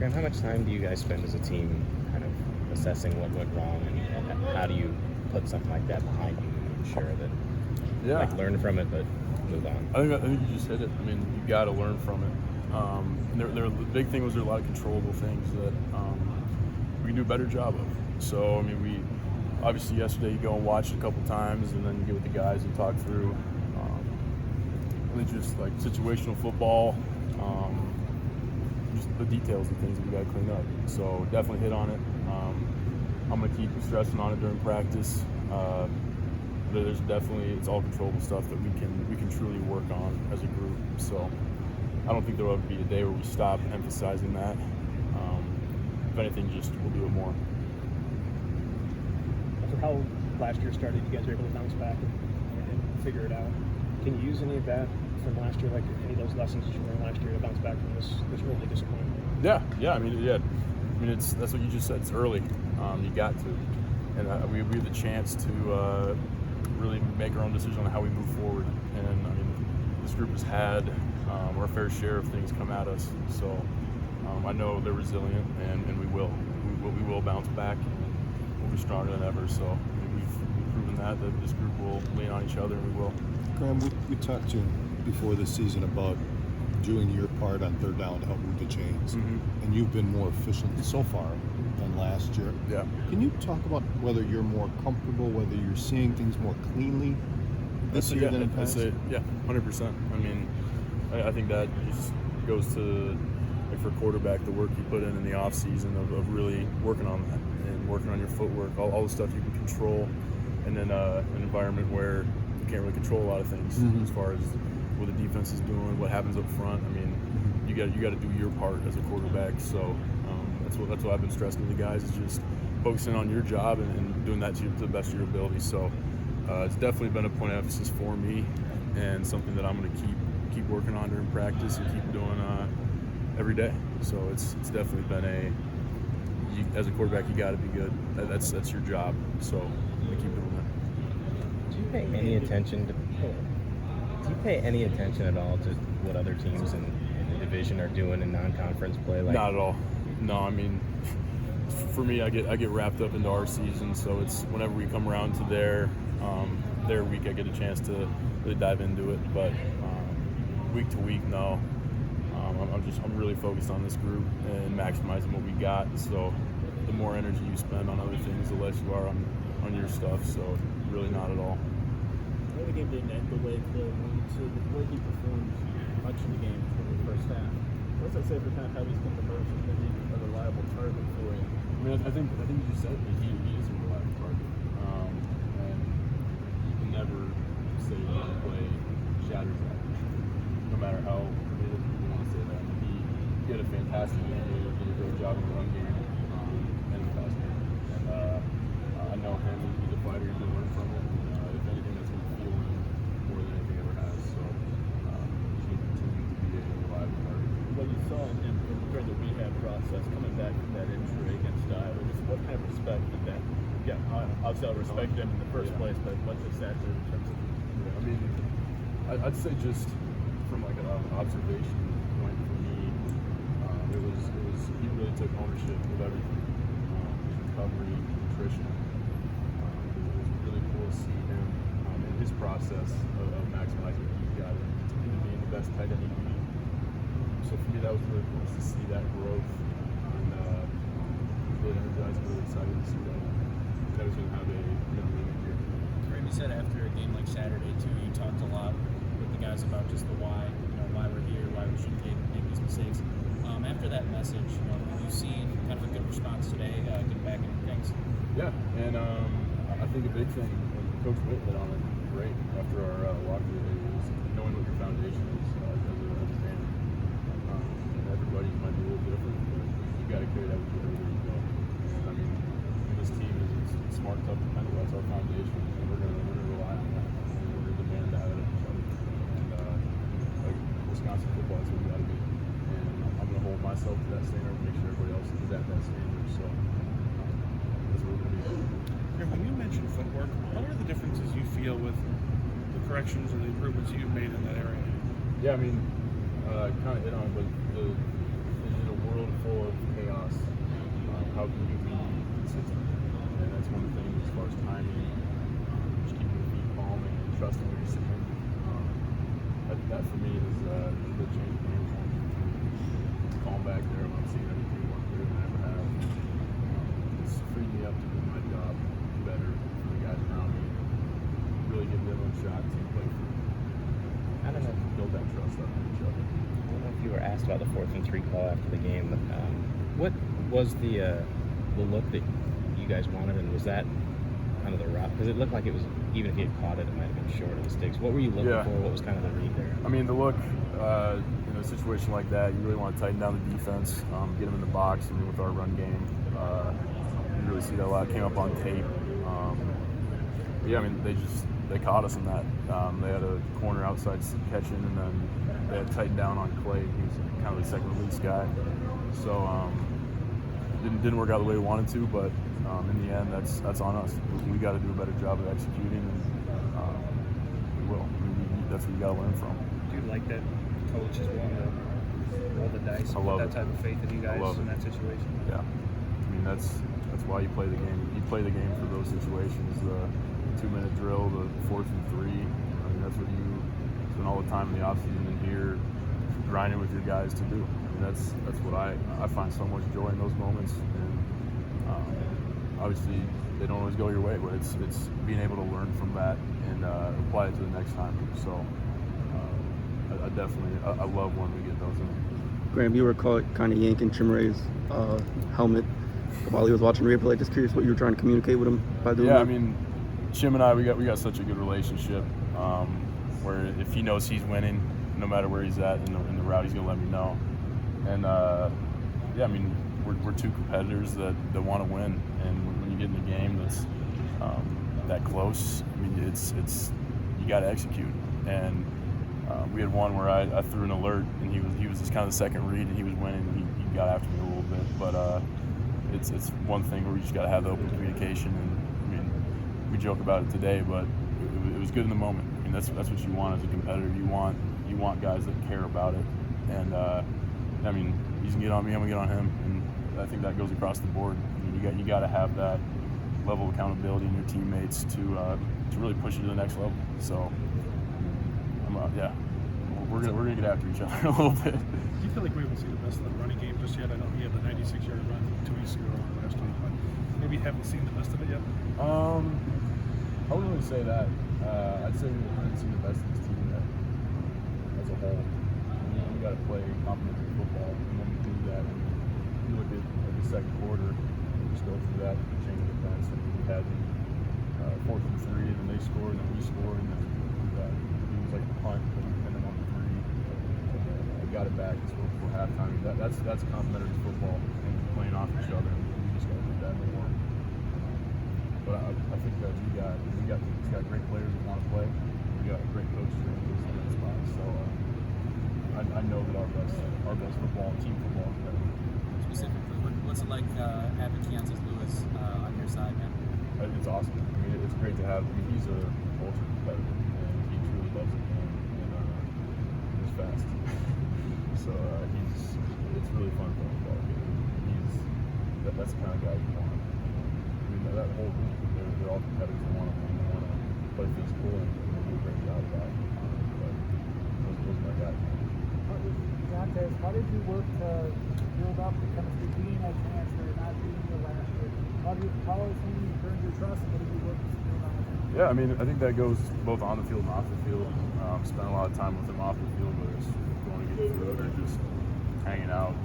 Graham, how much time do you guys spend as a team kind of assessing what went wrong, and how do you put something like that behind you and ensure that learn from it but move on? I think you just hit it. I mean, you got to learn from it. And the big thing was there were a lot of controllable things that we can do a better job of. So, I mean, we obviously yesterday you go and watch it a couple times, and then you get with the guys and talk through really just like situational football, just the details and things that we got to clean up. So definitely hit on it. I'm going to keep stressing on it during practice. There's definitely, it's all controllable stuff that we can truly work on as a group. So I don't think there will ever be a day where we stop emphasizing that. If anything, just we'll do it more. After how last year started, you guys were able to bounce back and figure it out. Can you use any of that from last year, like any of those lessons that you learned last year to bounce back from this early disappointment? Yeah. I mean, that's what you just said. It's early. You got to, and we have the chance to really make our own decision on how we move forward. And I mean, this group has had our fair share of things come at us. So I know they're resilient, and we will bounce back, and we'll be stronger than ever. So I mean, we've proven that this group will lean on each other, and we will. Graham, we talked to you before this season about doing your part on third down to help move the chains, and you've been more efficient so far than last year. Yeah. Can you talk about whether you're more comfortable, whether you're seeing things more cleanly this year than in past? 100%. I mean, I think that just goes to, like, for quarterback, the work you put in the off season of really working on that and working on your footwork, all the stuff you can control, and then an environment where you can't really control a lot of things as far as what the defense is doing, what happens up front. I mean, you got to do your part as a quarterback. So that's what I've been stressing to the guys, is just focusing on your job and doing that to the best of your ability. So it's definitely been a point of emphasis for me, and something that I'm going to keep working on during practice and keep doing every day. So it's definitely been as a quarterback, you got to be good. That's your job. So I'm going to keep doing that. Do you pay any attention at all to what other teams in the division are doing in non-conference play? Not at all. No, I mean, for me, I get wrapped up into our season, so it's whenever we come around to their week, I get a chance to really dive into it. But week to week, no. I'm really focused on this group and maximizing what we got. So the more energy you spend on other things, the less you are on your stuff. So really not at all. The game didn't end the way Cole wanted to. The way he performed much of the game for the first half. What does that say for kind of how he's going to emerge and maybe a reliable target for you? I mean, I think you just said that he is a reliable target, and you can never say that play shatters that. No matter how committed you want to say that. I mean, he had a fantastic game. He did a great job in the run game and the pass game. And I know him. He's a fighter. He's going to learn from it. If anything, that's going to fuel him more than anything ever has. So he's going to continue to be a reliable target. What you saw in him during the rehab process, coming back from that injury against Iowa, just what kind of respect did that? Yeah, obviously I respected him in the first place, but what does that do in terms of? I mean, I'd say just from like an observation point for me, it was he really took ownership of everything, his recovery, nutrition. It was really cool to see him in his process of maximizing what he's got and continue to be the best tight end he can be. So for me, that was really cool to see that growth, and I was really energized, really excited to see that. That was going to have a really good year. Graham, you said after a game like Saturday too, you talked a lot with the guys about just the why, why we're here, why we shouldn't make these mistakes. After that message, have you seen kind of a good response today, getting back into things? Yeah, and I think a big thing, and Coach Witt hit on it great after our walkthrough today, is knowing what your foundation is as a fan. And everybody might be a little different, but you got to carry that with you everywhere you go. And I mean, this team is smart, tough, dependable. That's our foundation, and we're gonna rely on that. And we're gonna demand that out of each other. And like Wisconsin football is what we got to be. And I'm gonna hold myself to that standard and make sure everybody else is at that standard. So that's what we're gonna do. When you mentioned footwork, what are the differences you feel with the corrections or the improvements you've made in that area? Yeah, I mean, kind of hit on it, but in a world world full of chaos, how can you be consistent? And that's one thing as far as timing, just keeping your feet calm and trusting what you're saying. That for me is a big change in game. Calm back there when I'm seeing everything work through and I never have. It's freed me up to do my job better for the guys around me. Really give them a shot to play for. I don't know. Build that trust up in each other. I don't know if you were asked about the 4th and 3 call after the game. What was the look that you guys wanted, and was that kind of the route? Because it looked like it was, even if he had caught it, it might have been short of the sticks. What were you looking for? What was kind of the read there? I mean, the look, in a situation like that, you really want to tighten down the defense, get them in the box. I mean, with our run game, you really see that a lot. It came up on tape. Yeah, I mean, they caught us in that. They had a corner outside catching, and then they had tightened down on Clay. He was kind of the second release guy. So didn't work out the way we wanted to, but in the end, that's on us. We got to do a better job of executing, and we will. That's what you got to learn from. Do you like that coach is willing to roll the dice and put that type of faith in you guys in that situation? Yeah, I mean that's why you play the game. You play the game for those situations. The 2-minute drill, the 4th and 3. I mean that's what you spend all the time in the offseason in here grinding with your guys to do. I mean that's what I find so much joy in those moments. And obviously they don't always go your way, but it's being able to learn from that and apply it to the next time. So I definitely love when we get those in. Graham, you were caught kind of yanking Chimre's helmet while he was watching replay. Just curious what you were trying to communicate with him by doing that. I mean, Chim and I, we got such a good relationship where if he knows he's winning, no matter where he's at in the route, he's gonna let me know. And yeah, I mean, we're two competitors that want to win, and when you get in a game that's that close, I mean, it's you got to execute. And we had one where I threw an alert, and he was just kind of the second read, and he was winning. And he got after me a little bit, but it's one thing where you just got to have the open communication. And I mean, we joke about it today, but it was good in the moment. I mean, that's what you want as a competitor. You want guys that care about it. And I mean, he's gonna get on me, I'm gonna get on him, and I think that goes across the board. I mean, you got to have that level of accountability in your teammates to really push you to the next level. So yeah, we're gonna get after each other a little bit. Do you feel like we haven't seen the best of the running game just yet? I know he had the 96-yard run 2 weeks ago last week, but maybe haven't seen the best of it yet. I wouldn't really say that. I'd say we haven't seen the best of this team yet as a whole. We got to play complementary football, and when we do that, you look at the second quarter, we just go through that chain of defense, and we had 4th and 3, and then they scored, and then we scored, and then it was like a punt, and then on the 3, we got it back before halftime. That's complementary football, and playing off each other, and we just got to do that more. But I think that we got great players that want to play. We got great coaches that are in that spot. So I know that our best football, team football, is better. Specifically, what's it like having Keontae Lewis on your side, man? It's awesome. I mean, it's great to have. I mean, he's a ultra competitor, and he truly loves the game, and he's fast. So it's really fun for him. That's the kind of guy you want. I mean, that whole group, they're all competitors. They want to win. They want to play physical, and they do a great job of that. But those are my guys. How did you work to build up the chemistry being a transfer, not being the last year? How has he earned your trust, and what did you work to build on with him? Yeah, I mean, I think that goes both on the field and off the field. Spent a lot of time with him off the field, whether it's going to get food or just hanging out.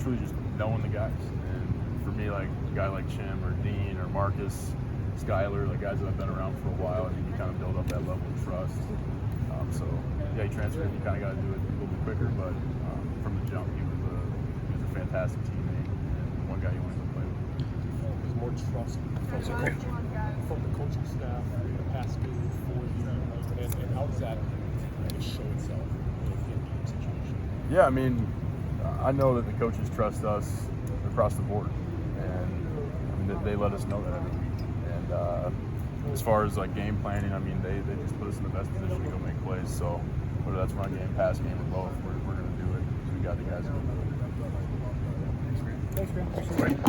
Truly just knowing the guys. And for me, like a guy like Chim or Dean or Marcus, Skyler, like guys that I've been around for a while, I think you kind of build up that level of trust. So yeah, he transferred. You kind of got to do it a little bit quicker, but from the jump, he was a fantastic teammate and one guy you wanted to play with. There's more trust from the coaching staff in the past game for you, and how does that show itself in the situation? Yeah, I mean, I know that the coaches trust us across the board, and I mean, they let us know that every week. And as far as like game planning, I mean, they just put us in the best position to go make plays. So whether that's run game, pass game, or both, we're going to do it because we got the guys who can do it. Thanks, Graham. Appreciate it.